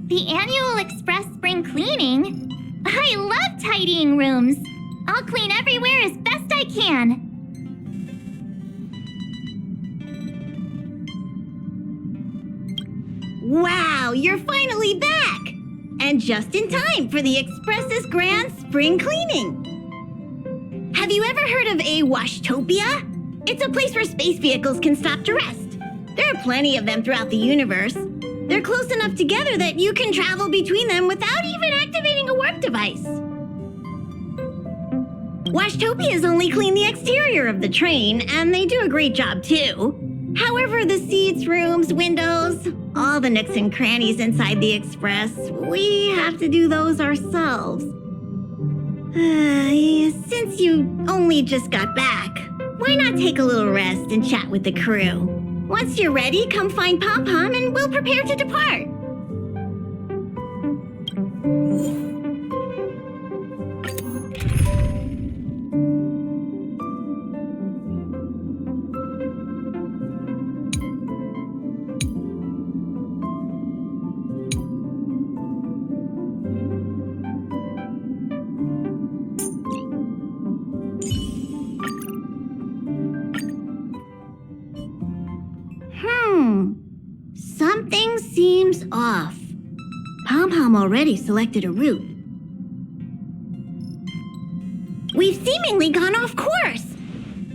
The annual Express spring cleaning? I love tidying rooms. I'll clean everywhere as best I can. Wow, you're finally back! And just in time for the Express's grand spring cleaning. Have you ever heard of a washtopia? It's a place where space vehicles can stop to rest. There are plenty of them throughout the universe. They're close enough together that you can travel between them without even activating a warp device. Washtopias only clean the exterior of the train, and they do a great job too. However, the seats, rooms, windows, all the nooks and crannies inside the Express, we have to do those ourselves. Since you only just got back, why not take a little rest and chat with the crew? Once you're ready, come find Pom-Pom and we'll prepare to depart. Something seems off. Pom-Pom already selected a route. We've seemingly gone off course.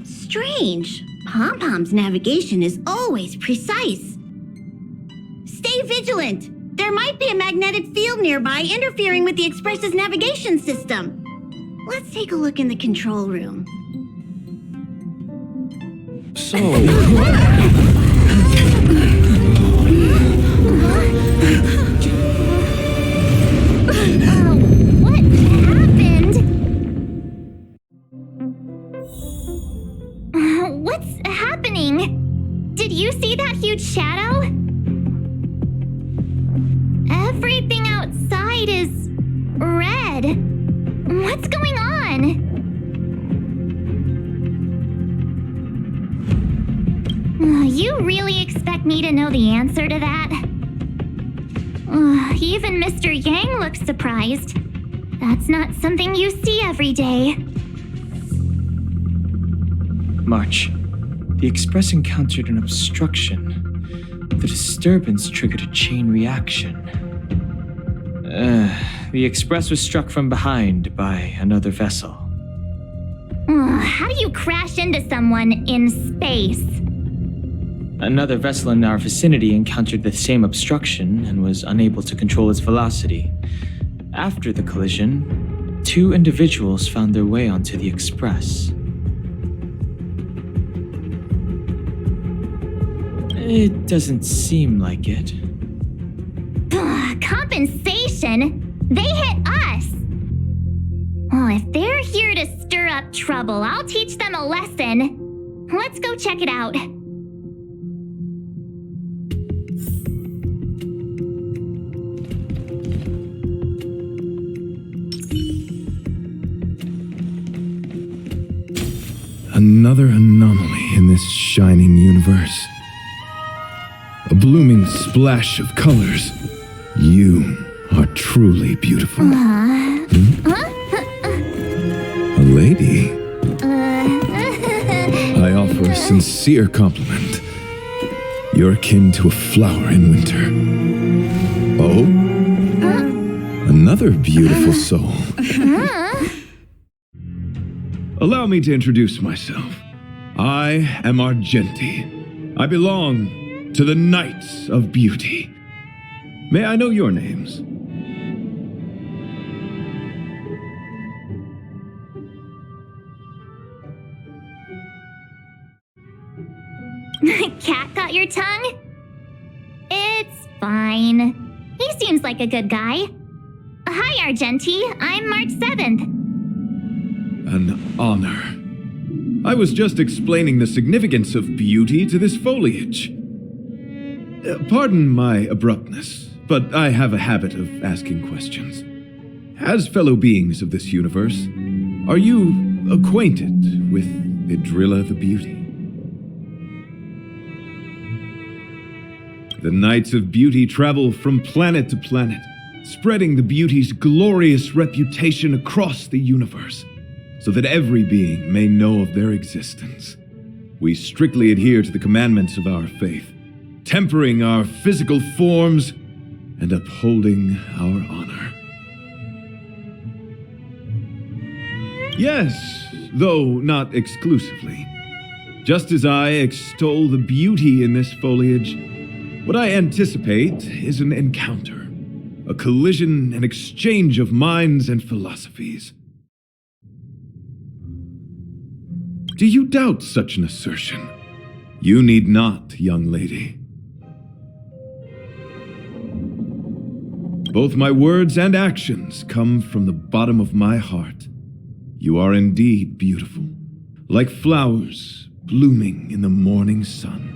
Strange. Pom-Pom's navigation is always precise. Stay vigilant. There might be a magnetic field nearby interfering with the Express's navigation system. Let's take a look in the control room. So... What happened? What's happening? Did you see that huge shadow? Everything outside is red. What's going on? You really expect me to know the answer to that? Even Mr. Yang looks surprised. That's not something you see every day. March, the Express encountered an obstruction. The disturbance triggered a chain reaction. The Express was struck from behind by another vessel. How do you crash into someone in space? Another vessel in our vicinity encountered the same obstruction and was unable to control its velocity. After the collision, 2 individuals found their way onto the Express. It doesn't seem like it. Compensation? They hit us! Well, if they're here to stir up trouble, I'll teach them a lesson. Let's go check it out. Another anomaly in this shining universe. A blooming splash of colors. You are truly beautiful. A lady? I offer a sincere compliment. You're akin to a flower in winter. Oh? Another beautiful soul. Allow me to introduce myself. I am Argenti. I belong to the Knights of Beauty. May I know your names? Cat got your tongue? It's fine. He seems like a good guy. Hi, Argenti. I'm March 7th. An honor. I was just explaining the significance of beauty to this foliage. Pardon my abruptness, but I have a habit of asking questions. As fellow beings of this universe, are you acquainted with Idrilla the Beauty? The Knights of Beauty travel from planet to planet, spreading the beauty's glorious reputation across the universe, so that every being may know of their existence. We strictly adhere to the commandments of our faith, tempering our physical forms and upholding our honor. Yes, though not exclusively. Just as I extol the beauty in this foliage, what I anticipate is an encounter, a collision and exchange of minds and philosophies. Do you doubt such an assertion? You need not, young lady. Both my words and actions come from the bottom of my heart. You are indeed beautiful, like flowers blooming in the morning sun.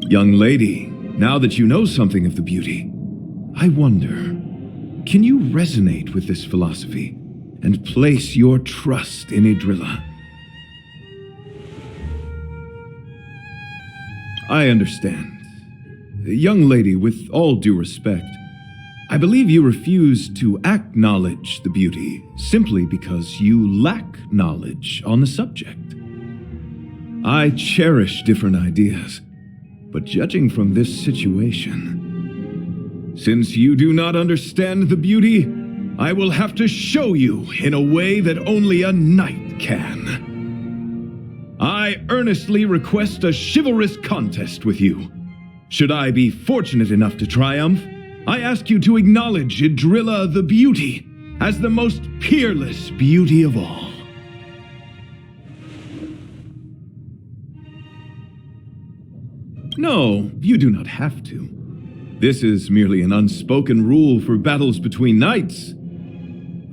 Young lady, now that you know something of the beauty, I wonder, can you resonate with this philosophy and place your trust in Idrilla? I understand. Young lady, with all due respect, I believe you refuse to acknowledge the beauty simply because you lack knowledge on the subject. I cherish different ideas, but judging from this situation, since you do not understand the beauty, I will have to show you in a way that only a knight can. I earnestly request a chivalrous contest with you. Should I be fortunate enough to triumph, I ask you to acknowledge Idrilla the Beauty as the most peerless beauty of all. No, you do not have to. This is merely an unspoken rule for battles between knights.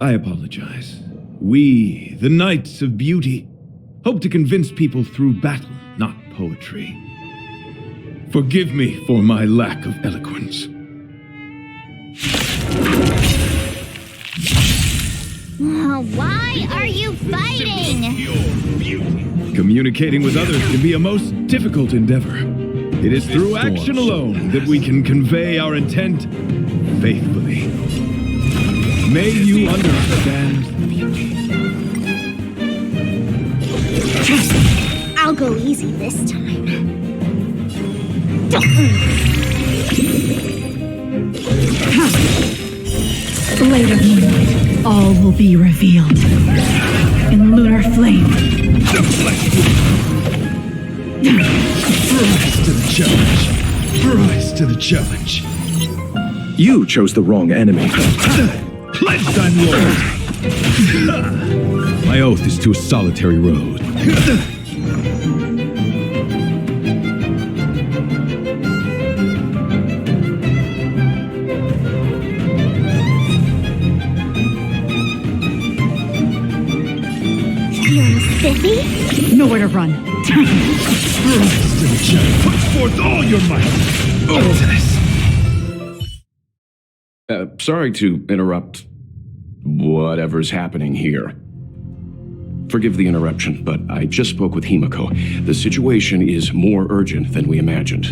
I apologize. We, the Knights of Beauty, hope to convince people through battle, not poetry. Forgive me for my lack of eloquence. Why are you fighting? Communicating with others can be a most difficult endeavor. It is through action alone that we can convey our intent faithfully. May you understand the beauty. I'll go easy this time. Later moonlight, all will be revealed. In lunar flame. Rise to the challenge. Rise to the challenge. You chose the wrong enemy. Pledged I'm yours. My oath is to a solitary road. Sissy? Nowhere to run. Rise to the challenge. Put forth all your might. Sorry to interrupt whatever's happening here. Forgive the interruption, but I just spoke with Himiko. The situation is more urgent than we imagined.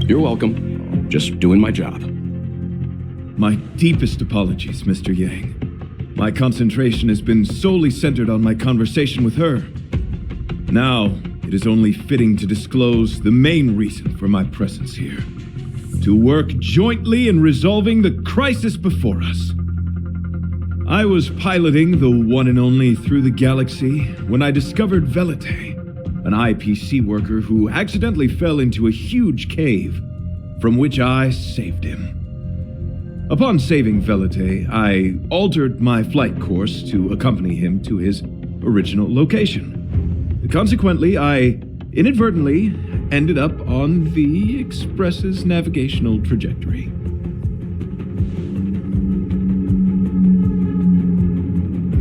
You're welcome. Just doing my job. My deepest apologies, Mr. Yang. My concentration has been solely centered on my conversation with her. Now, it is only fitting to disclose the main reason for my presence here. To work jointly in resolving the crisis before us. I was piloting the one and only Through the Galaxy when I discovered Velite, an IPC worker who accidentally fell into a huge cave, from which I saved him. Upon saving Velite, I altered my flight course to accompany him to his original location. Consequently, I inadvertently ended up on the Express's navigational trajectory.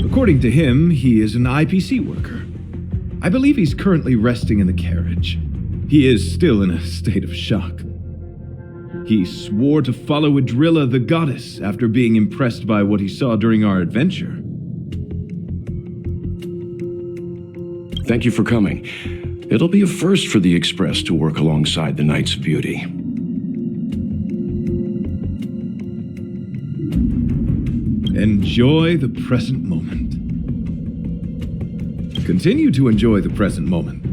According to him, he is an IPC worker. I believe he's currently resting in the carriage. He is still in a state of shock. He swore to follow Idrilla the goddess after being impressed by what he saw during our adventure. Thank you for coming. It'll be a first for the Express to work alongside the Knights of Beauty. Enjoy the present moment. Continue to enjoy the present moment.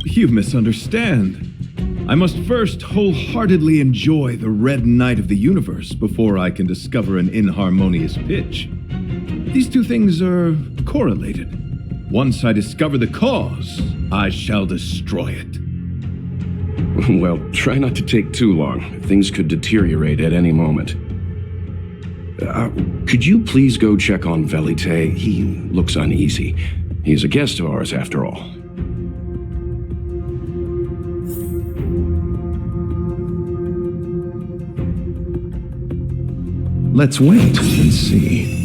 You misunderstand. I must first wholeheartedly enjoy the red night of the universe before I can discover an inharmonious pitch. These two things are correlated. Once I discover the cause, I shall destroy it. Well, try not to take too long. Things could deteriorate at any moment. Could you please go check on Velite? He looks uneasy. He's a guest of ours, after all. Let's wait and see.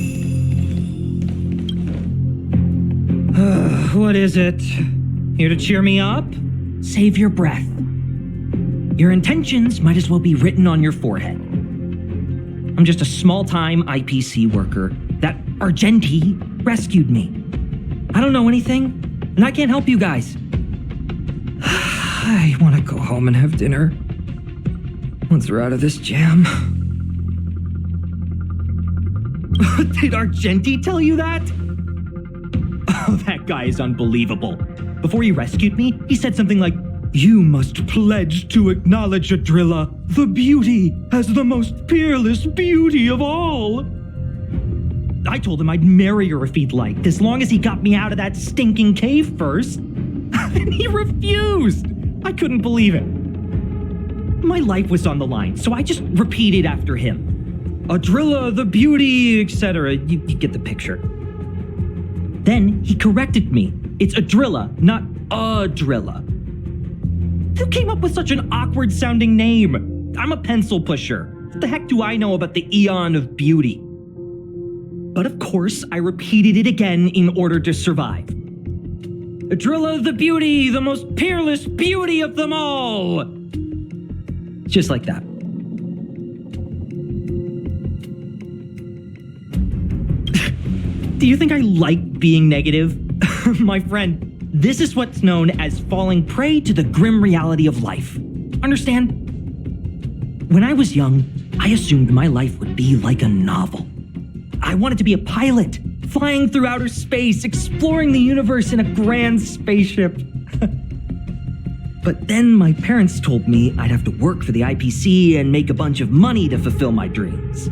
What is it? Here to cheer me up? Save your breath. Your intentions might as well be written on your forehead. I'm just a small-time IPC worker. That Argenti rescued me. I don't know anything, and I can't help you guys. I want to go home and have dinner. Once we're out of this jam. Did Argenti tell you that? Oh, that guy is unbelievable. Before he rescued me, he said something like, "You must pledge to acknowledge Adrilla, the beauty, as the most peerless beauty of all." I told him I'd marry her if he'd liked, as long as he got me out of that stinking cave first. And he refused. I couldn't believe it. My life was on the line, so I just repeated after him. Adrilla, the beauty, etc. You get the picture. Then he corrected me. It's Adrilla, not Adrilla. Who came up with such an awkward sounding name? I'm a pencil pusher. What the heck do I know about the Eon of Beauty? But of course, I repeated it again in order to survive. Adrilla the beauty, the most peerless beauty of them all. Just like that. Do you think I like being negative? My friend, this is what's known as falling prey to the grim reality of life. Understand? When I was young, I assumed my life would be like a novel. I wanted to be a pilot, flying through outer space, exploring the universe in a grand spaceship. But then my parents told me I'd have to work for the IPC and make a bunch of money to fulfill my dreams.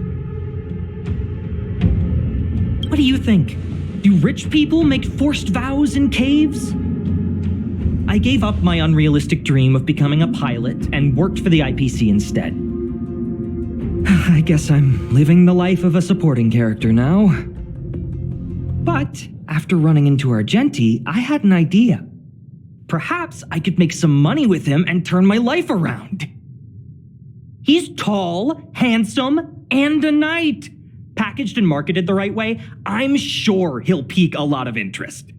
What do you think? Do rich people make forced vows in caves? I gave up my unrealistic dream of becoming a pilot and worked for the IPC instead. I guess I'm living the life of a supporting character now. But after running into Argenti, I had an idea. Perhaps I could make some money with him and turn my life around. He's tall, handsome, and a knight. Packaged and marketed the right way, I'm sure he'll pique a lot of interest.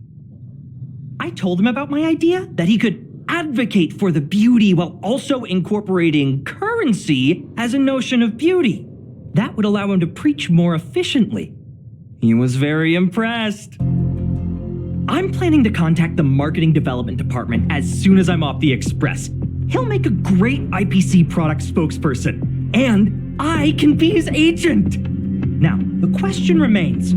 I told him about my idea, that he could advocate for the beauty while also incorporating currency as a notion of beauty. That would allow him to preach more efficiently. He was very impressed. I'm planning to contact the marketing development department as soon as I'm off the Express. He'll make a great IPC product spokesperson, and I can be his agent. Now, the question remains,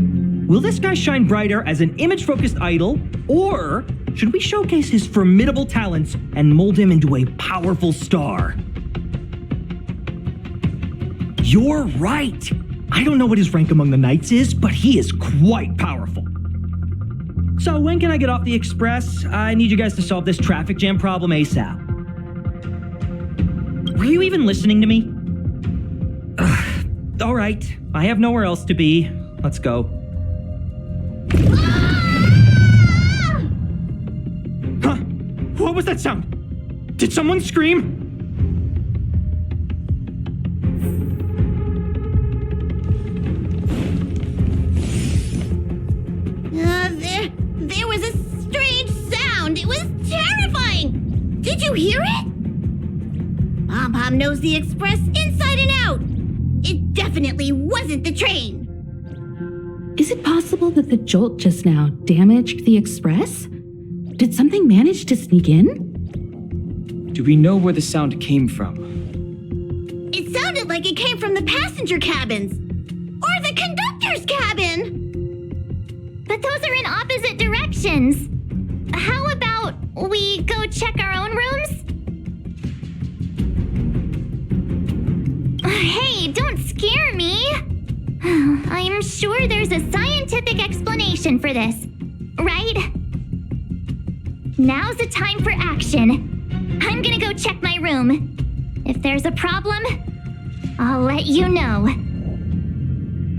will this guy shine brighter as an image-focused idol, or should we showcase his formidable talents and mold him into a powerful star? You're right! I don't know what his rank among the knights is, but he is quite powerful. So when can I get off the Express? I need you guys to solve this traffic jam problem ASAP. Were you even listening to me? All right, I have nowhere else to be. Let's go. Huh? What was that sound? Did someone scream? There was a strange sound. It was terrifying. Did you hear it? Pom-Pom knows the Express inside and out. It definitely wasn't the train. Is it possible that the jolt just now damaged the express? Did something manage to sneak in? Do we know where the sound came from? It sounded like it came from the passenger cabins. Or the conductor's cabin. But those are in opposite directions. How about we go check our own rooms? Hey, don't scare me. I'm sure there's a scientific explanation for this, right? Now's the time for action. I'm gonna go check my room. If there's a problem, I'll let you know.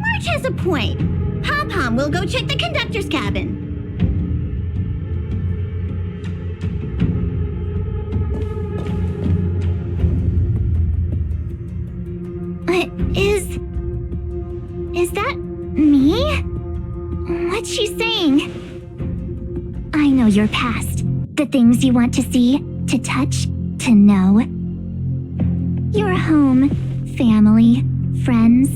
March has a point. Pom-Pom will go check the conductor's cabin. Is that me? What's she saying? I know your past. The things you want to see, to touch, to know. Your home, family, friends,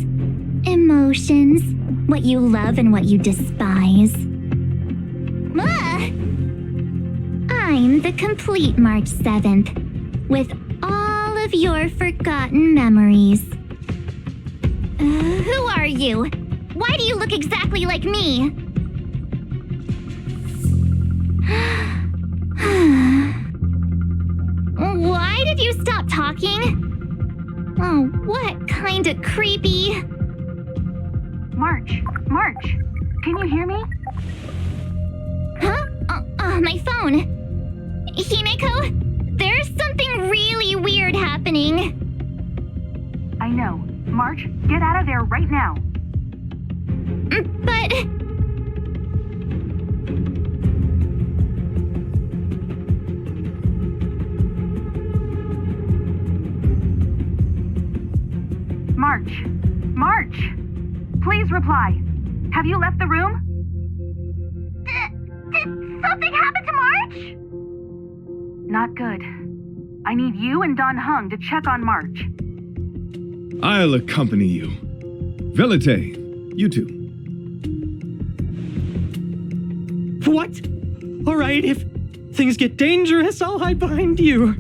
emotions, what you love and what you despise. I'm the complete March 7th, with all of your forgotten memories. Who are you? Why do you look exactly like me? Why did you stop talking? Oh, what kind of creepy... March, can you hear me? Huh? My phone. Himeko, there's something really weird happening. I know. March, get out of there right now. But... March! Please reply. Have you left the room? Did something happen to March? Not good. I need you and Don Hung to check on March. I'll accompany you. Velite, you two. What? All right, if things get dangerous, I'll hide behind you.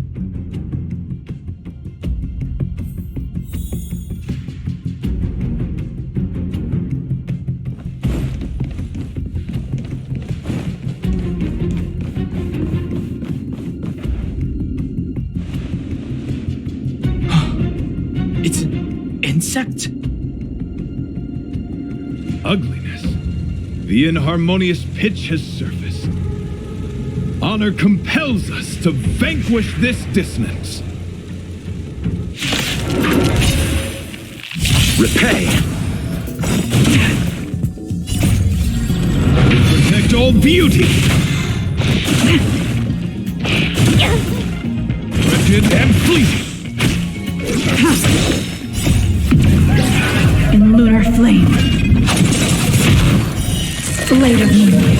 It's an insect. Ugliness. The inharmonious pitch has surfaced. Honor compels us to vanquish this dissonance. Repay! Protect all beauty! Wretched and fleeting! In lunar flame. Blade of moonlight.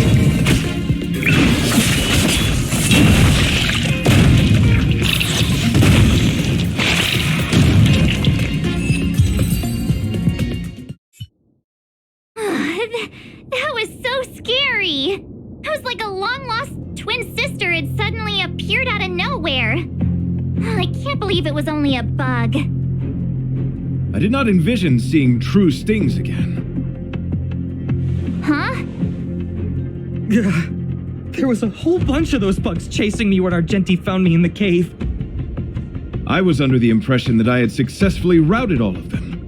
That was so scary. It was like a long-lost twin sister had suddenly appeared out of nowhere. I can't believe it was only a bug. I did not envision seeing true stings again. Huh? There was a whole bunch of those bugs chasing me when Argenti found me in the cave. I was under the impression that I had successfully routed all of them.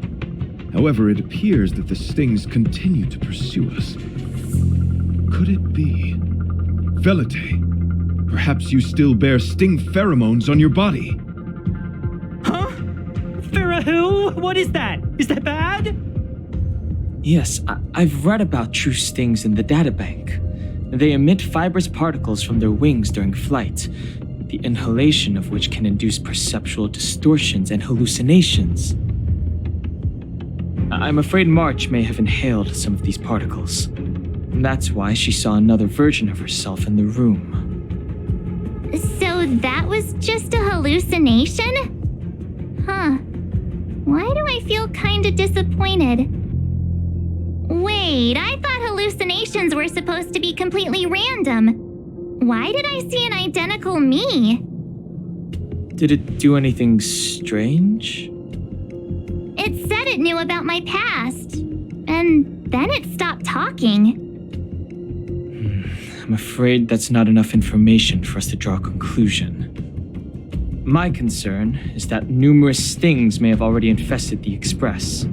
However, it appears that the stings continue to pursue us. Could it be? Velite, perhaps you still bear sting pheromones on your body. Huh? Farah, what is that? Is that bad? Yes, I've read about true stings in the databank. They emit fibrous particles from their wings during flight, the inhalation of which can induce perceptual distortions and hallucinations. I'm afraid March may have inhaled some of these particles. That's why she saw another version of herself in the room. So that was just a hallucination? Huh. Why do I feel kinda disappointed? Wait. Wait, I thought hallucinations were supposed to be completely random. Why did I see an identical me? Did it do anything strange? It said it knew about my past, and then it stopped talking. I'm afraid that's not enough information for us to draw a conclusion. My concern is that numerous things may have already infested the Express.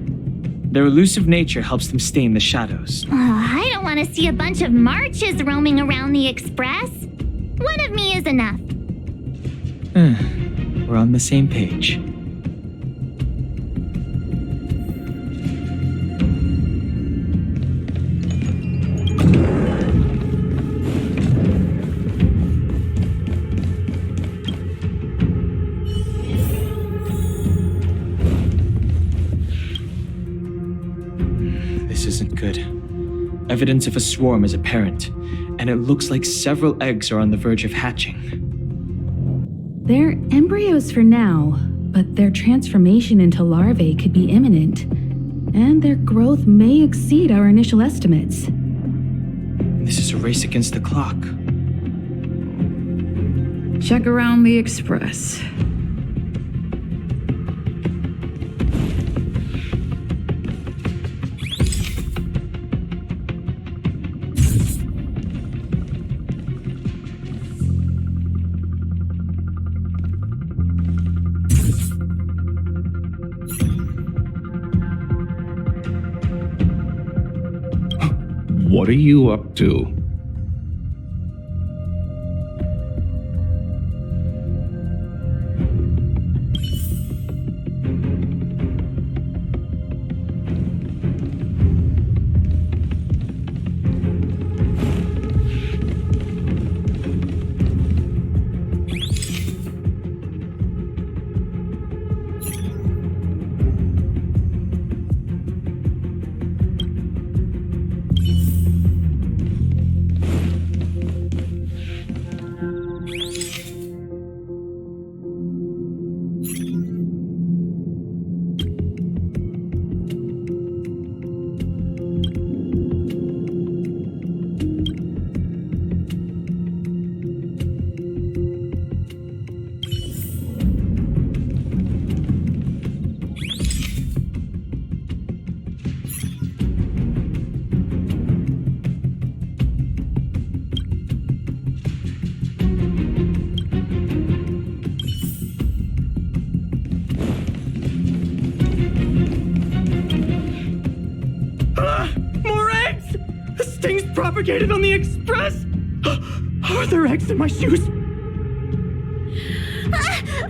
Their elusive nature helps them stay in the shadows. I don't want to see a bunch of marches roaming around the Express. One of me is enough. We're on the same page. This isn't good. Evidence of a swarm is apparent, and it looks like several eggs are on the verge of hatching. They're embryos for now, but their transformation into larvae could be imminent, and their growth may exceed our initial estimates. This is a race against the clock. Check around the Express. What are you up to? More eggs! This thing's propagated on the Express! Are there eggs in my shoes?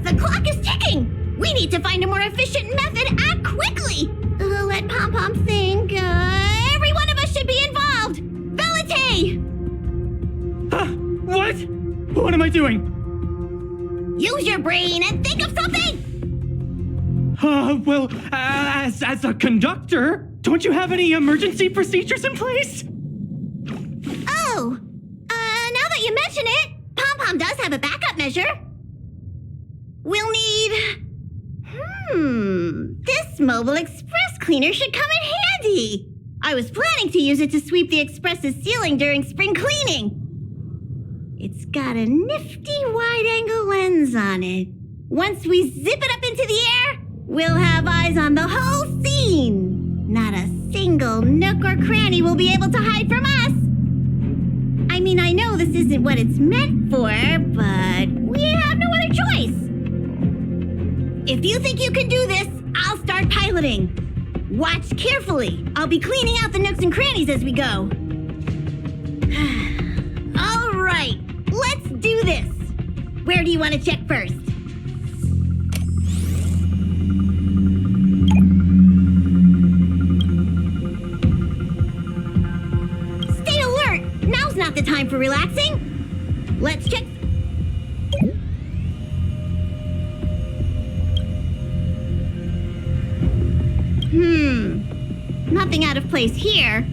The clock is ticking! We need to find a more efficient method. Act quickly! Let Pom Pom think. Every one of us should be involved! Valete! What? What am I doing? Use your brain and think of something! Well, as a conductor, don't you have any emergency procedures in place? Oh! Now that you mention it, Pom Pom does have a backup measure. We'll need... This mobile express cleaner should come in handy. I was planning to use it to sweep the express's ceiling during spring cleaning. It's got a nifty wide-angle lens on it. Once we zip it up into the air, we'll have eyes on the whole scene. Not a single nook or cranny will be able to hide from us. I mean, I know this isn't what it's meant for, but we have no other choice. If you think you can do this, I'll start piloting. Watch carefully. I'll be cleaning out the nooks and crannies as we go. All right, let's do this. Where do you want to check first? Stay alert. Now's not the time for relaxing. Let's check. Nothing out of place here.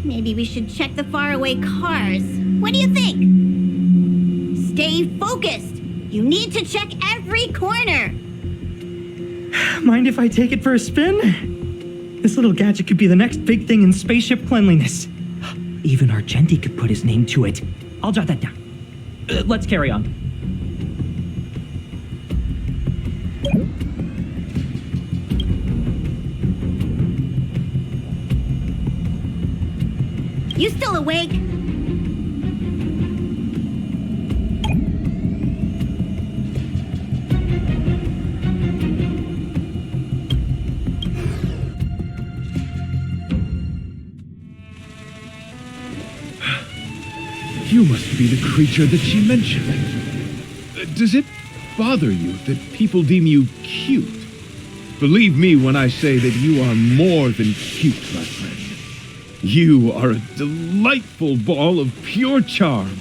Maybe we should check the faraway cars. What do you think? Stay focused. You need to check every corner. Mind if I take it for a spin? This little gadget could be the next big thing in spaceship cleanliness. Even Argenti could put his name to it. I'll jot that down. Let's carry on. You still awake? You must be the creature that she mentioned. Does it bother you that people deem you cute? Believe me when I say that you are more than cute, my friend. You are a delightful ball of pure charm.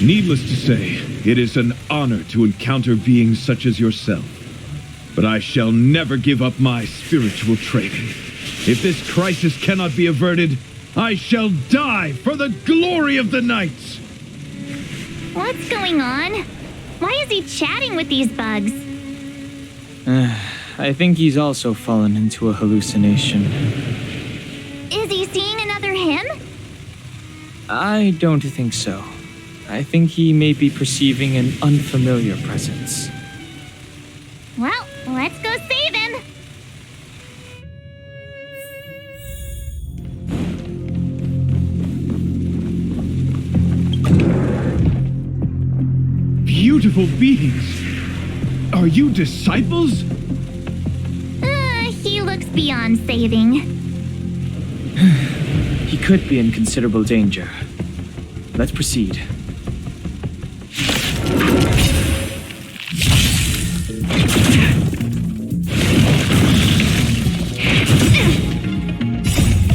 Needless to say, it is an honor to encounter beings such as yourself. But I shall never give up my spiritual training. If this crisis cannot be averted, I shall die for the glory of the Knights! What's going on? Why is he chatting with these bugs? I think he's also fallen into a hallucination. Is he seeing another him? I don't think so. I think he may be perceiving an unfamiliar presence. Well, let's go save him. Beautiful beings! Are you disciples? He looks beyond saving. He could be in considerable danger. Let's proceed.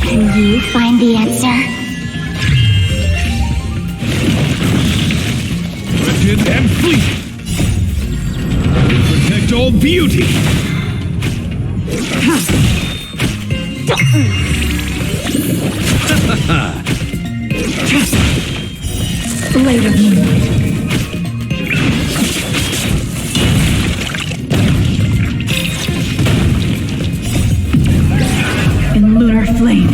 Can you find the answer? Wretched and fleet! Protect all beauty! Blade of moonlight. In lunar flame.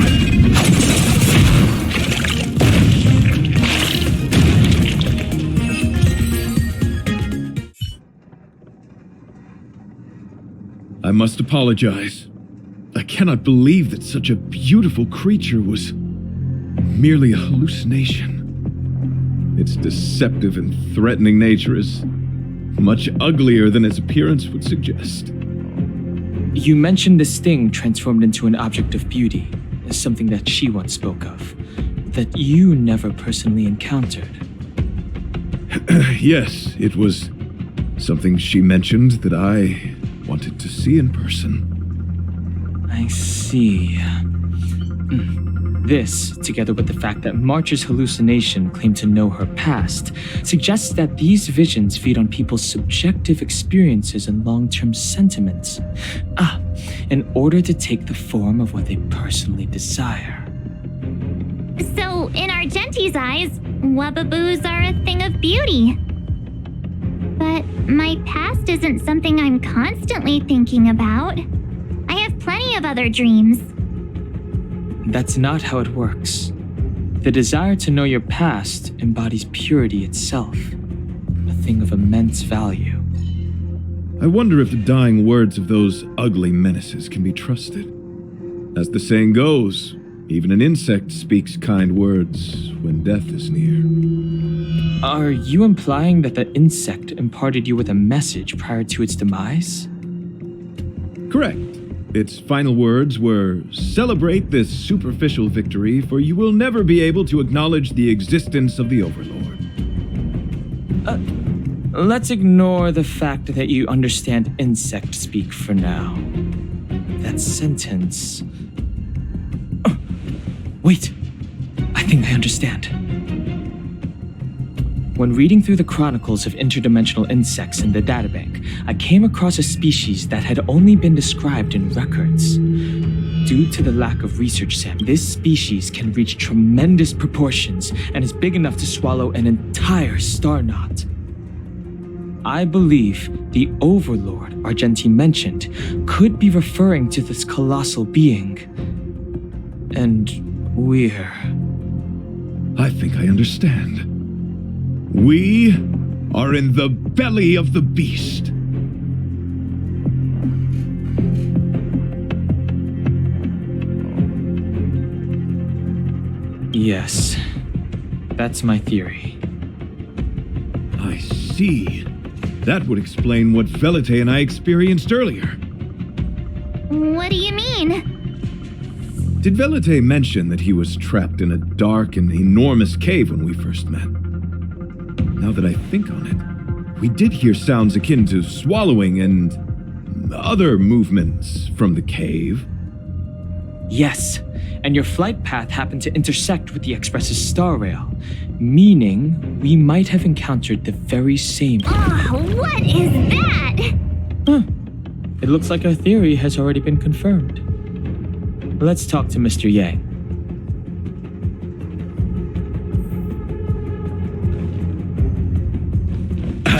I must apologize. I cannot believe that such a beautiful creature was merely a hallucination. Its deceptive and threatening nature is much uglier than its appearance would suggest. You mentioned this thing transformed into an object of beauty, something that she once spoke of, that you never personally encountered. Yes, it was something she mentioned that I wanted to see in person. I see. This, together with the fact that March's hallucination claimed to know her past, suggests that these visions feed on people's subjective experiences and long-term sentiments. In order to take the form of what they personally desire. So, in Argenti's eyes, Wubbaboos are a thing of beauty. But my past isn't something I'm constantly thinking about. I have plenty of other dreams. That's not how it works. The desire to know your past embodies purity itself, a thing of immense value. I wonder if the dying words of those ugly menaces can be trusted. As the saying goes, even an insect speaks kind words when death is near. Are you implying that the insect imparted you with a message prior to its demise? Correct. Its final words were, "Celebrate this superficial victory, for you will never be able to acknowledge the existence of the Overlord." Let's ignore the fact that you understand insect speak for now. That sentence... Wait! I think I understand. When reading through the chronicles of interdimensional insects in the databank, I came across a species that had only been described in records. Due to the lack of research, Sam, this species can reach tremendous proportions and is big enough to swallow an entire star knot. I believe the Overlord Argenti mentioned could be referring to this colossal being. And we're... I think I understand. We are in the belly of the beast. Yes, that's my theory. I see. That would explain what Velite and I experienced earlier. What do you mean? Did Velite mention that he was trapped in a dark and enormous cave when we first met? Now that I think on it, we did hear sounds akin to swallowing and other movements from the cave. Yes, and your flight path happened to intersect with the Express's star rail, meaning we might have encountered the very same... Oh, what is that? Huh. It looks like our theory has already been confirmed. Let's talk to Mr. Yang.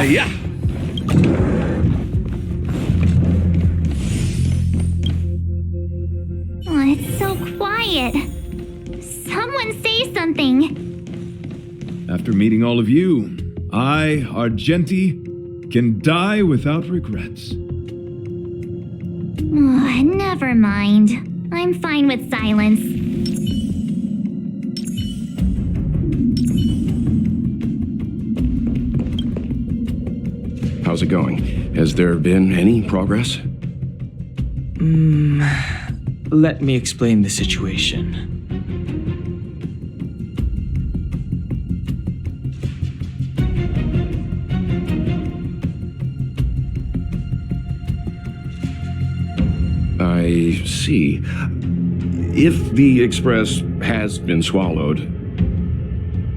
Yeah. Oh, it's so quiet. Someone say something. After meeting all of you, I, Argenti, can die without regrets. Oh, never mind. I'm fine with silence. How's it going? Has there been any progress? Let me explain the situation. I see. If the Express has been swallowed,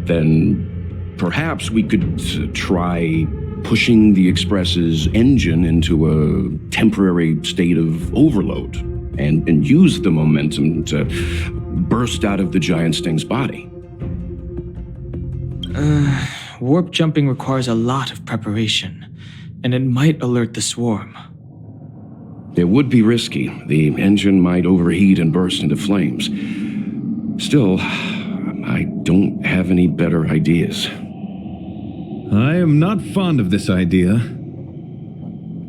then perhaps we could try pushing the Express's engine into a temporary state of overload and use the momentum to burst out of the giant sting's body. Warp jumping requires a lot of preparation, and it might alert the swarm. It would be risky. The engine might overheat and burst into flames. Still, I don't have any better ideas. I am not fond of this idea.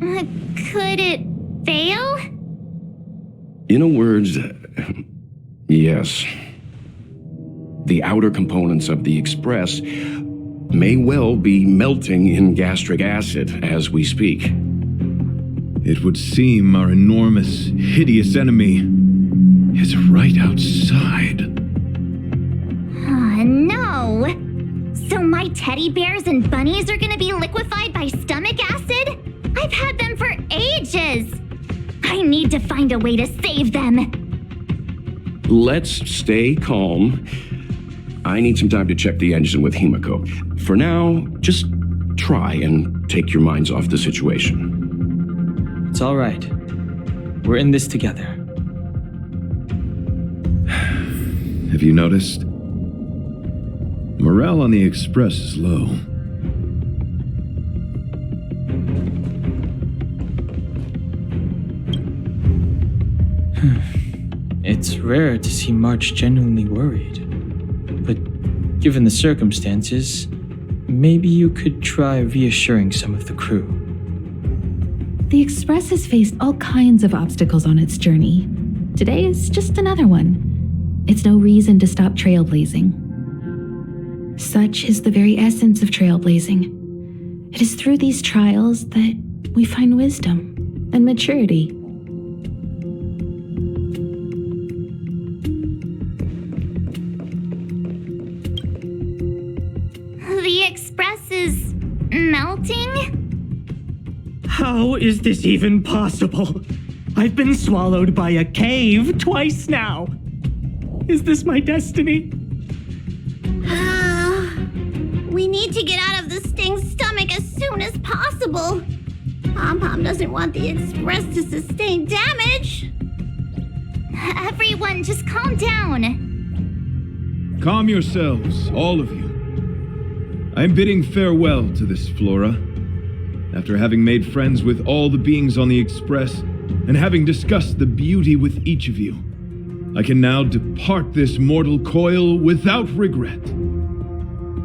Could it fail? In a word, yes. The outer components of the Express may well be melting in gastric acid as we speak. It would seem our enormous, hideous enemy is right outside. No! So my teddy bears and bunnies are gonna be liquefied by stomach acid? I've had them for ages! I need to find a way to save them! Let's stay calm. I need some time to check the engine with Himiko. For now, just try and take your minds off the situation. It's all right. We're in this together. Have you noticed? Morale on the Express is low. It's rare to see March genuinely worried. But given the circumstances, maybe you could try reassuring some of the crew. The Express has faced all kinds of obstacles on its journey. Today is just another one. It's no reason to stop trailblazing. Such is the very essence of trailblazing. It is through these trials that we find wisdom and maturity. The Express is melting? How is this even possible? I've been swallowed by a cave twice now. Is this my destiny? We need to get out of the Sting's stomach as soon as possible. Pom-Pom doesn't want the Express to sustain damage. Everyone, just calm down. Calm yourselves, all of you. I am bidding farewell to this flora. After having made friends with all the beings on the Express, and having discussed the beauty with each of you, I can now depart this mortal coil without regret.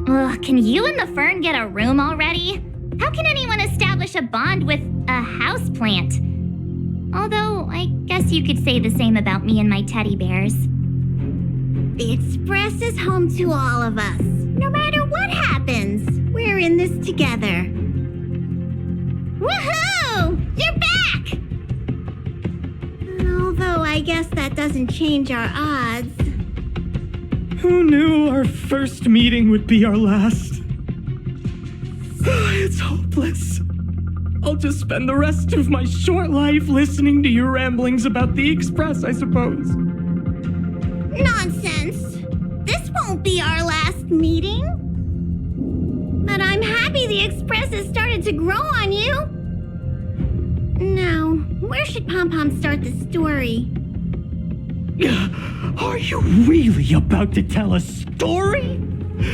Ugh, can you and the fern get a room already? How can anyone establish a bond with a houseplant? Although, I guess you could say the same about me and my teddy bears. The Express is home to all of us. No matter what happens, we're in this together. Woohoo! You're back! Although I guess that doesn't change our odds. Who knew our first meeting would be our last? It's hopeless. I'll just spend the rest of my short life listening to your ramblings about the Express, I suppose. Nonsense! This won't be our last meeting. But I'm happy the Express has started to grow on you. Now, where should Pom Pom start the story? Are you really about to tell a story?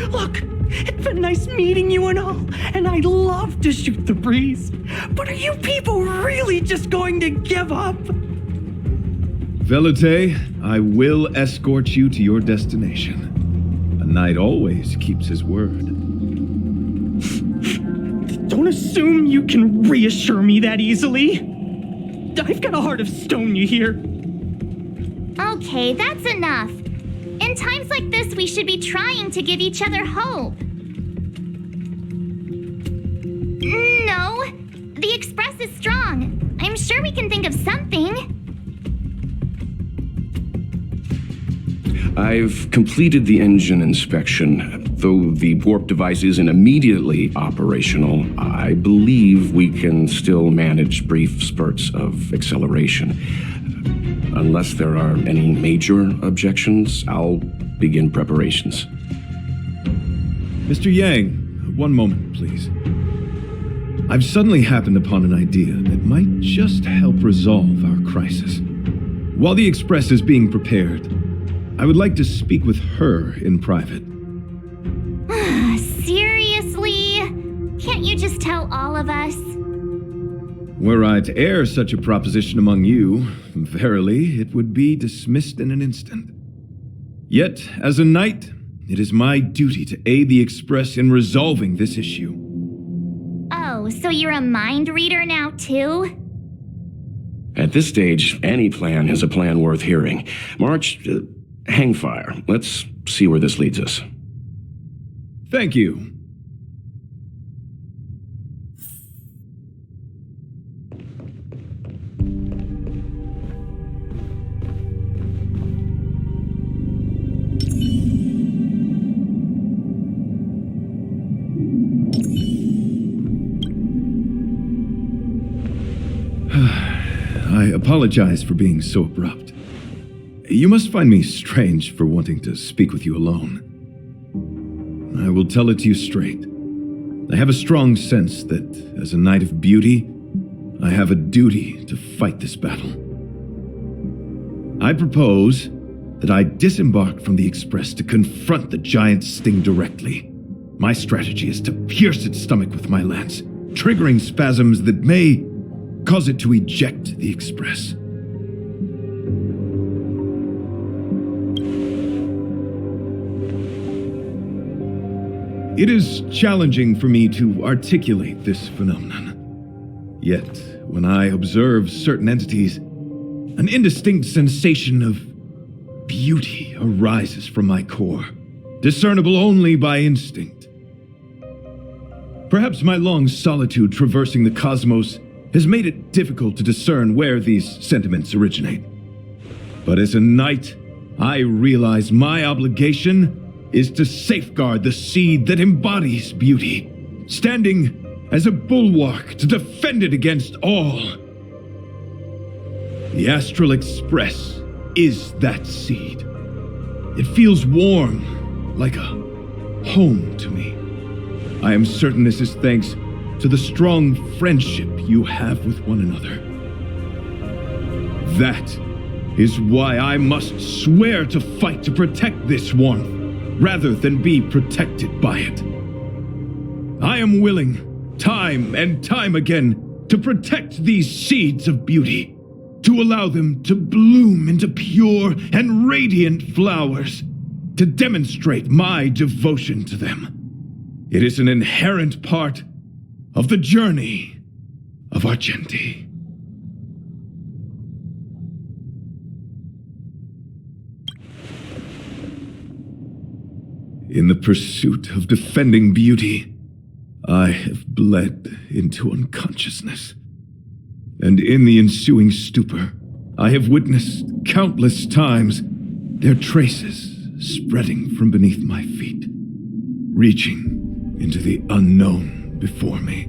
Look, it's been nice meeting you and all, and I'd love to shoot the breeze. But are you people really just going to give up? Velite, I will escort you to your destination. A knight always keeps his word. Don't assume you can reassure me that easily. I've got a heart of stone, you hear? Okay, that's enough. In times like this, we should be trying to give each other hope. No, the Express is strong. I'm sure we can think of something. I've completed the engine inspection. Though the warp device isn't immediately operational, I believe we can still manage brief spurts of acceleration. Unless there are any major objections, I'll begin preparations. Mr. Yang, one moment, please. I've suddenly happened upon an idea that might just help resolve our crisis. While the Express is being prepared, I would like to speak with her in private. Seriously? Can't you just tell all of us? Were I to air such a proposition among you, verily, it would be dismissed in an instant. Yet, as a knight, it is my duty to aid the Express in resolving this issue. Oh, so you're a mind reader now, too? At this stage, any plan is a plan worth hearing. March, hang fire. Let's see where this leads us. Thank you. I apologize for being so abrupt. You must find me strange for wanting to speak with you alone. I will tell it to you straight. I have a strong sense that, as a knight of beauty, I have a duty to fight this battle. I propose that I disembark from the Express to confront the giant sting directly. My strategy is to pierce its stomach with my lance, triggering spasms that may cause it to eject the Express. It is challenging for me to articulate this phenomenon. Yet, when I observe certain entities, an indistinct sensation of beauty arises from my core, discernible only by instinct. Perhaps my long solitude traversing the cosmos has made it difficult to discern where these sentiments originate. But as a knight, I realize my obligation is to safeguard the seed that embodies beauty, standing as a bulwark to defend it against all. The Astral Express is that seed. It feels warm, like a home to me. I am certain this is thanks to the strong friendship you have with one another. That is why I must swear to fight to protect this warmth, rather than be protected by it. I am willing, time and time again, to protect these seeds of beauty, to allow them to bloom into pure and radiant flowers, to demonstrate my devotion to them. It is an inherent part of the journey of Argenti. In the pursuit of defending beauty, I have bled into unconsciousness. And in the ensuing stupor, I have witnessed countless times their traces spreading from beneath my feet, reaching into the unknown before me.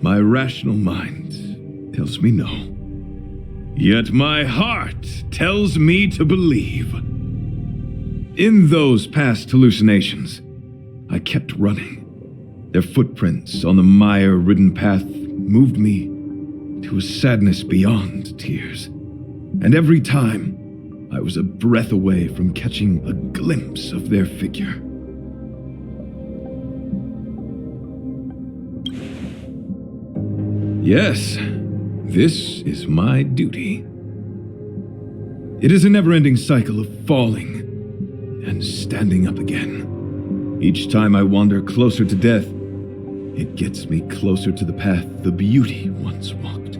My rational mind tells me no. Yet my heart tells me to believe. In those past hallucinations, I kept running. Their footprints on the mire-ridden path moved me to a sadness beyond tears. And every time, I was a breath away from catching a glimpse of their figure. Yes, this is my duty. It is a never-ending cycle of falling and standing up again. Each time I wander closer to death, it gets me closer to the path the beauty once walked.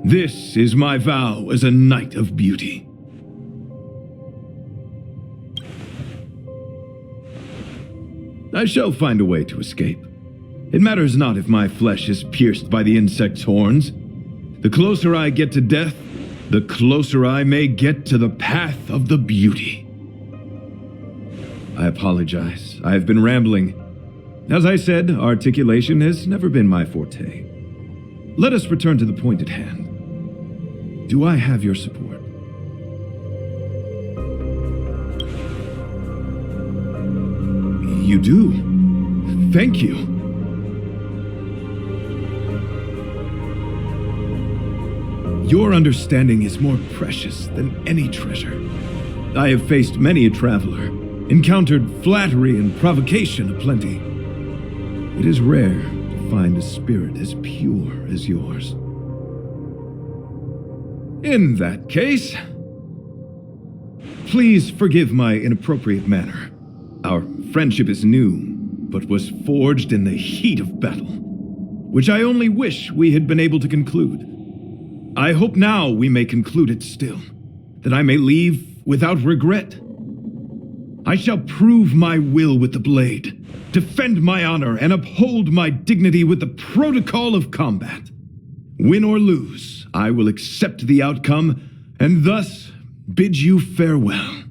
This is my vow as a knight of beauty. I shall find a way to escape. It matters not if my flesh is pierced by the insect's horns. The closer I get to death, the closer I may get to the path of the beauty. I apologize. I have been rambling. As I said, articulation has never been my forte. Let us return to the point at hand. Do I have your support? You do. Thank you. Your understanding is more precious than any treasure. I have faced many a traveler, encountered flattery and provocation aplenty. It is rare to find a spirit as pure as yours. In that case, please forgive my inappropriate manner. Our friendship is new, but was forged in the heat of battle, which I only wish we had been able to conclude. I hope now we may conclude it still, that I may leave without regret. I shall prove my will with the blade, defend my honor, and uphold my dignity with the protocol of combat. Win or lose, I will accept the outcome, and thus bid you farewell.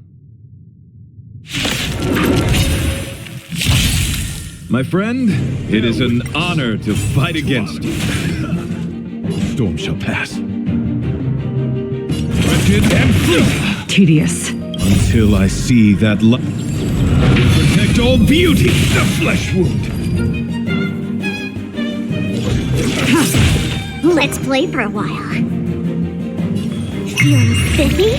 My friend, it is an honor to fight against you. The storm shall pass. Wretched and flee! Tedious. Until I see that light will protect all beauty, the flesh wound. Let's play for a while. Feeling spiffy?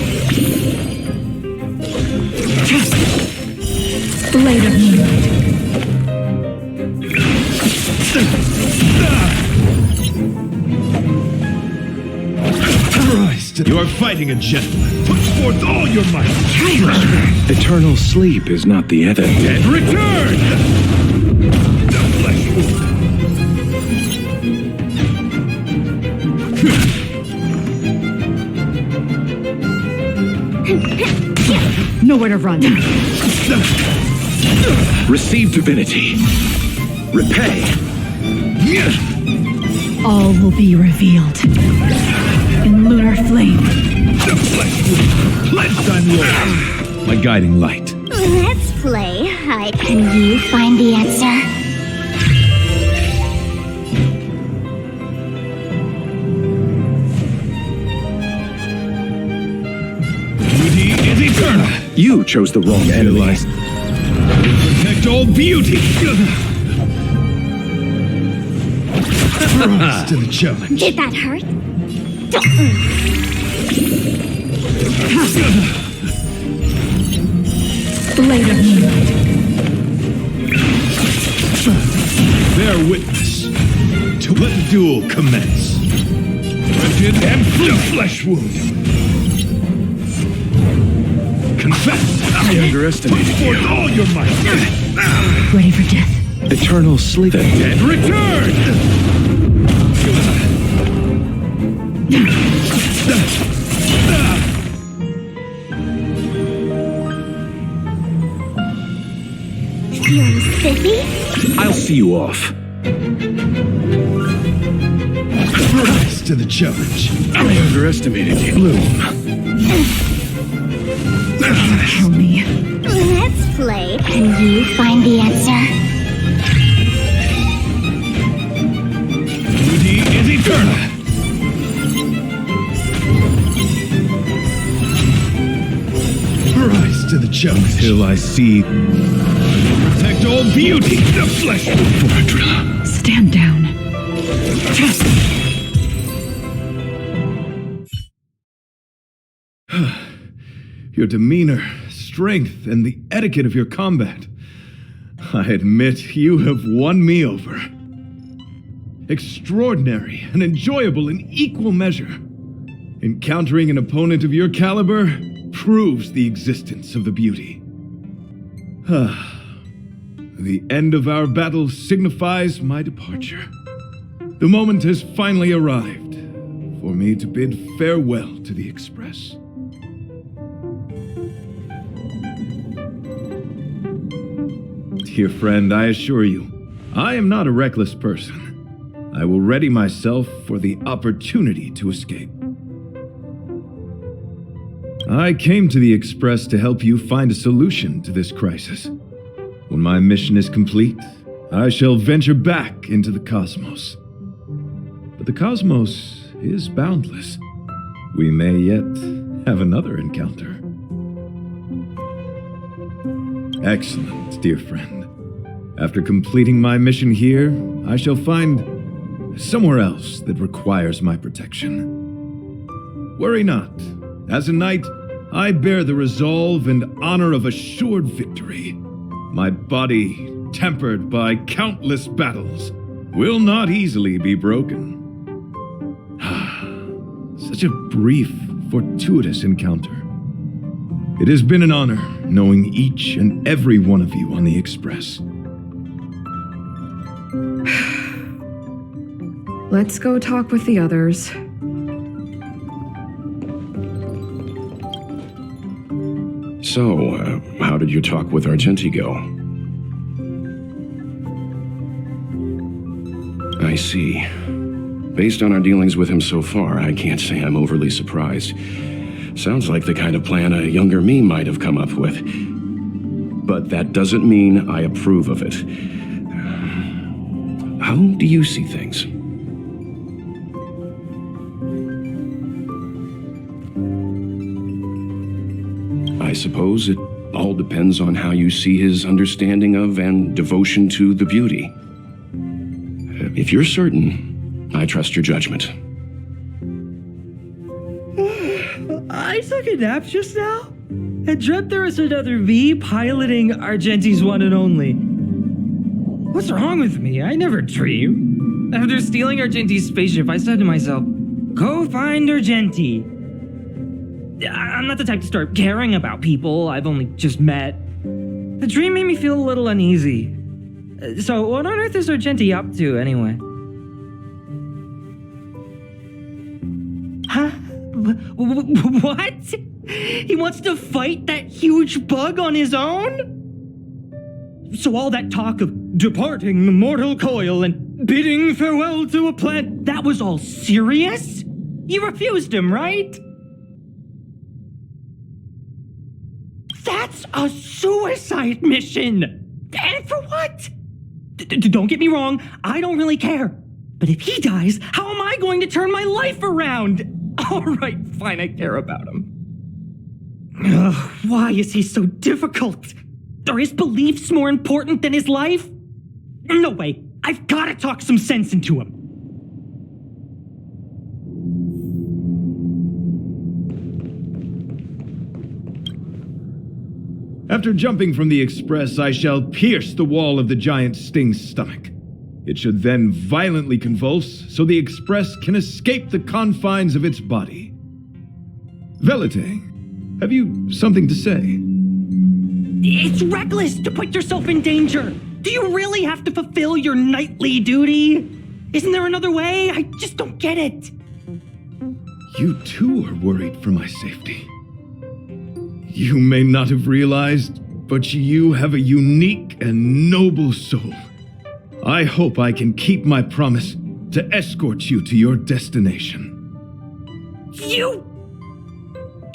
Blade of moonlight. Christ, you are fighting a gentleman. Put forth all your might. Eternal sleep is not the end. And return! The flesh wound. Nowhere to run. Receive divinity. Repay. All will be revealed in lunar flame. The flesh wound. Pledge thy lord. My guiding light. Let's play. Can you find the answer? Beauty is eternal. You chose the wrong enemy. Protect all beauty. Rise to the challenge. Did that hurt? Blade of moonlight. Bear witness to let the duel commence. Rented and flesh wound. Confess. I underestimated you. With all your might. Ready for death. Eternal sleep. And return. Feeling spiffy? I'll see you off. Rise to the challenge. I underestimated you. Bloom. Kill me. Let's play. Can you find the answer? Beauty is eternal. Rise to the challenge. Till I see. Protect all beauty. The flesh will Stand down. Your demeanor, strength, and the etiquette of your combat. I admit you have won me over. Extraordinary and enjoyable in equal measure. Encountering an opponent of your caliber proves the existence of the beauty. The end of our battle signifies my departure. The moment has finally arrived for me to bid farewell to the Express. Dear friend, I assure you, I am not a reckless person. I will ready myself for the opportunity to escape. I came to the Express to help you find a solution to this crisis. When my mission is complete, I shall venture back into the cosmos. But the cosmos is boundless. We may yet have another encounter. Excellent, dear friend. After completing my mission here, I shall find somewhere else that requires my protection. Worry not. As a knight, I bear the resolve and honor of assured victory. My body, tempered by countless battles, will not easily be broken. Such a brief, fortuitous encounter. It has been an honor knowing each and every one of you on the Express. Let's go talk with the others. So, how did your talk with Argenti go? I see. Based on our dealings with him so far, I can't say I'm overly surprised. Sounds like the kind of plan a younger me might have come up with. But that doesn't mean I approve of it. How do you see things? I suppose it all depends on how you see his understanding of and devotion to the beauty. If you're certain, I trust your judgment. I took a nap just now and dreamt there was another me piloting Argenti's one and only. What's wrong with me? I never dream. After stealing Argenti's spaceship, I said to myself, go find Argenti. I'm not the type to start caring about people I've only just met. The dream made me feel a little uneasy. So what on earth is Argenti up to, anyway? Huh? What? He wants to fight that huge bug on his own? So all that talk of departing the mortal coil and bidding farewell to a planet, that was all serious? You refused him, right? That's a suicide mission! And for what? Don't get me wrong, I don't really care. But if he dies, how am I going to turn my life around? All right, fine, I care about him. Ugh, why is he so difficult? Are his beliefs more important than his life? No way, I've got to talk some sense into him. After jumping from the express, I shall pierce the wall of the giant sting's stomach. It should then violently convulse so the express can escape the confines of its body. Velite, have you something to say? It's reckless to put yourself in danger. Do you really have to fulfill your nightly duty? Isn't there another way? I just don't get it. You too are worried for my safety. You may not have realized, but you have a unique and noble soul. I hope I can keep my promise to escort you to your destination. You...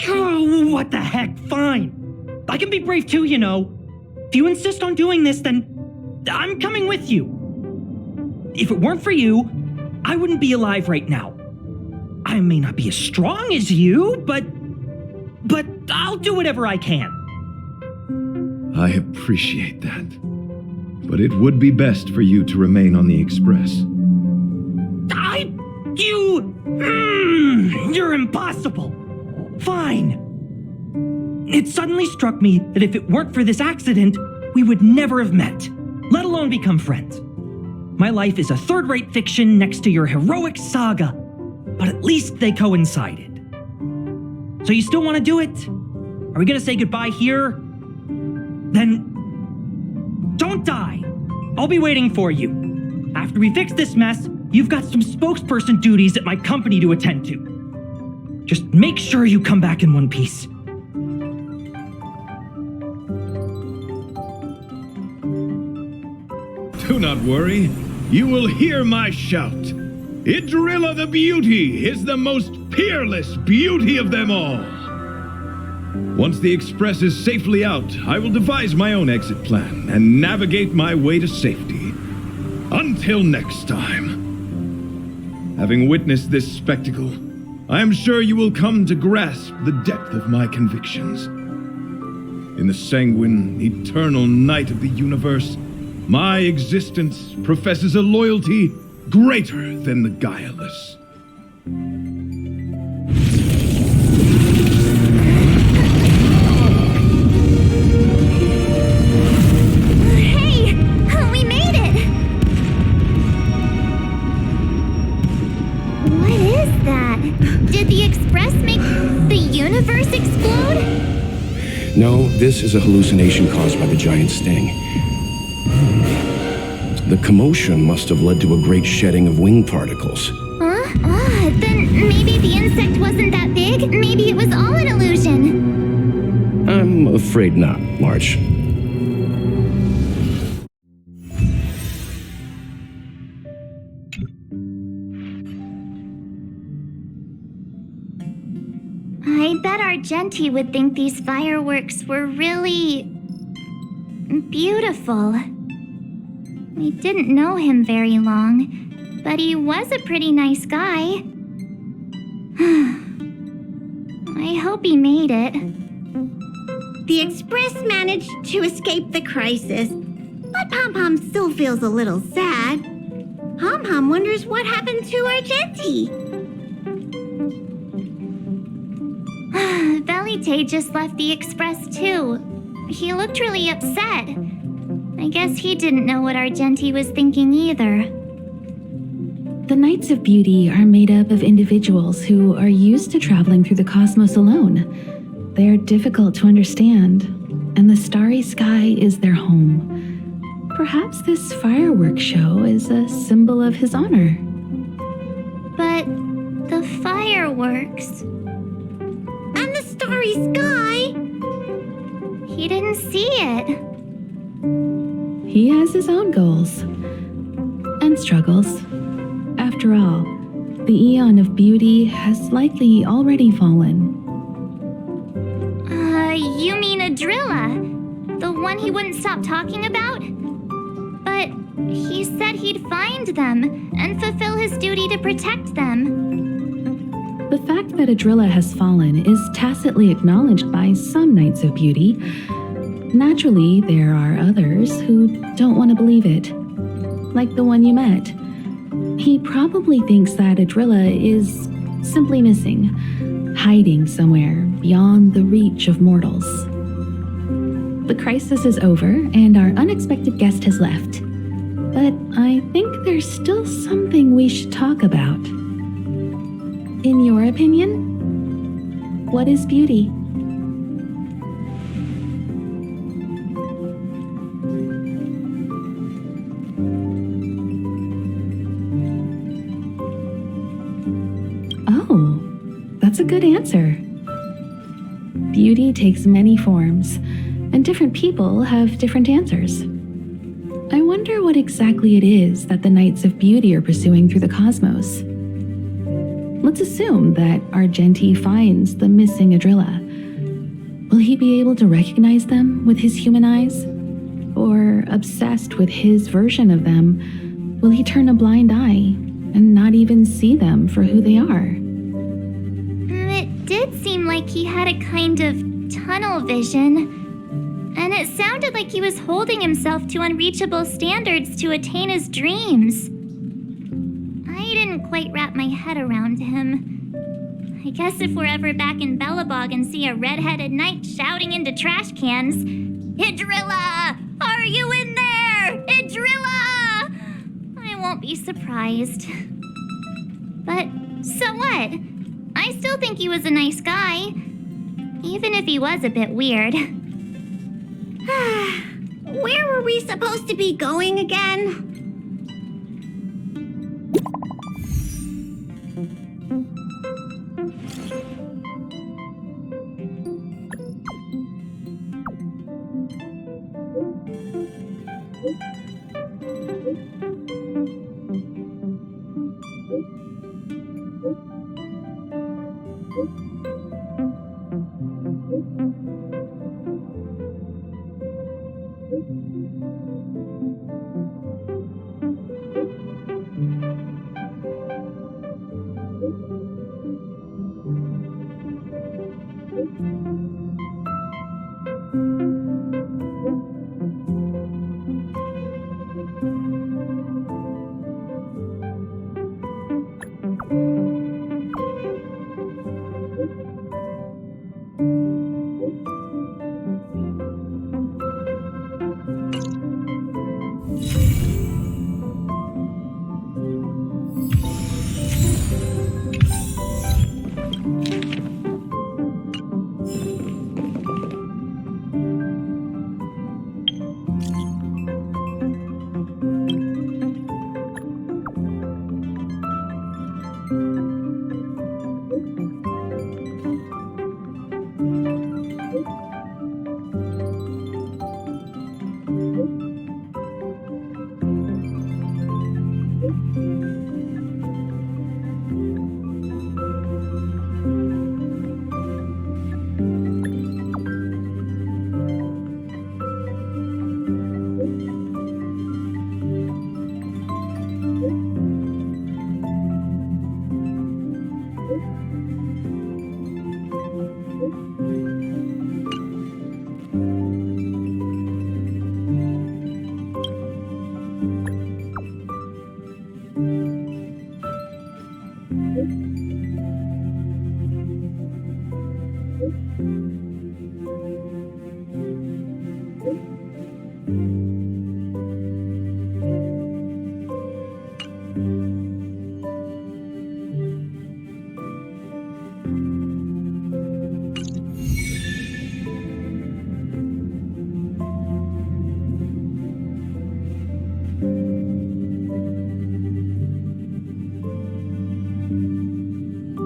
Oh, what the heck? Fine. I can be brave too, you know. If you insist on doing this, then I'm coming with you. If it weren't for you, I wouldn't be alive right now. I may not be as strong as you, but I'll do whatever I can. I appreciate that. But it would be best for you to remain on the express. You're impossible. Fine. It suddenly struck me that if it weren't for this accident, we would never have met, let alone become friends. My life is a third-rate fiction next to your heroic saga, but at least they coincided. So you still want to do it? Are we gonna say goodbye here? Then don't die. I'll be waiting for you. After we fix this mess, you've got some spokesperson duties at my company to attend to. Just make sure you come back in one piece. Do not worry. You will hear my shout. Idrilla the Beauty is the most peerless beauty of them all. Once the express is safely out, I will devise my own exit plan and navigate my way to safety. Until next time. Having witnessed this spectacle, I am sure you will come to grasp the depth of my convictions. In the sanguine, eternal night of the universe, my existence professes a loyalty greater than the guileless. Hey! We made it! What is that? Did the express make the universe explode? No, this is a hallucination caused by the giant sting. The commotion must have led to a great shedding of wing particles. Huh? Then maybe the insect wasn't that big. Maybe it was all an illusion. I'm afraid not, March. I bet Argenti would think these fireworks were really beautiful. We didn't know him very long, but he was a pretty nice guy. I hope he made it. The Express managed to escape the crisis, but Pom-Pom still feels a little sad. Pom-Pom wonders what happened to Argenti. Velite just left the Express too. He looked really upset. I guess he didn't know what Argenti was thinking either. The Knights of Beauty are made up of individuals who are used to traveling through the cosmos alone. They are difficult to understand, and the starry sky is their home. Perhaps this fireworks show is a symbol of his honor. But the fireworks... And the starry sky! He didn't see it. He has his own goals and struggles. After all, the Eon of Beauty has likely already fallen. You mean Idrilla? The one he wouldn't stop talking about? But he said he'd find them and fulfill his duty to protect them. The fact that Idrilla has fallen is tacitly acknowledged by some Knights of Beauty. Naturally, there are others who don't want to believe it. Like the one you met. He probably thinks that Idrilla is simply missing, hiding somewhere beyond the reach of mortals. The crisis is over and our unexpected guest has left. But I think there's still something we should talk about. In your opinion, what is beauty? Oh, that's a good answer. Beauty takes many forms, and different people have different answers. I wonder what exactly it is that the Knights of Beauty are pursuing through the cosmos. Let's assume that Argenti finds the missing Adrilla. Will he be able to recognize them with his human eyes? Or, obsessed with his version of them, will he turn a blind eye and not even see them for who they are? It did seem like he had a kind of tunnel vision. And it sounded like he was holding himself to unreachable standards to attain his dreams. I didn't quite wrap my head around him. I guess if we're ever back in Bellabog and see a red-headed knight shouting into trash cans, "Idrilla! Are you in there? Idrilla!" I won't be surprised. But so what? I still think he was a nice guy, even if he was a bit weird. Where were we supposed to be going again?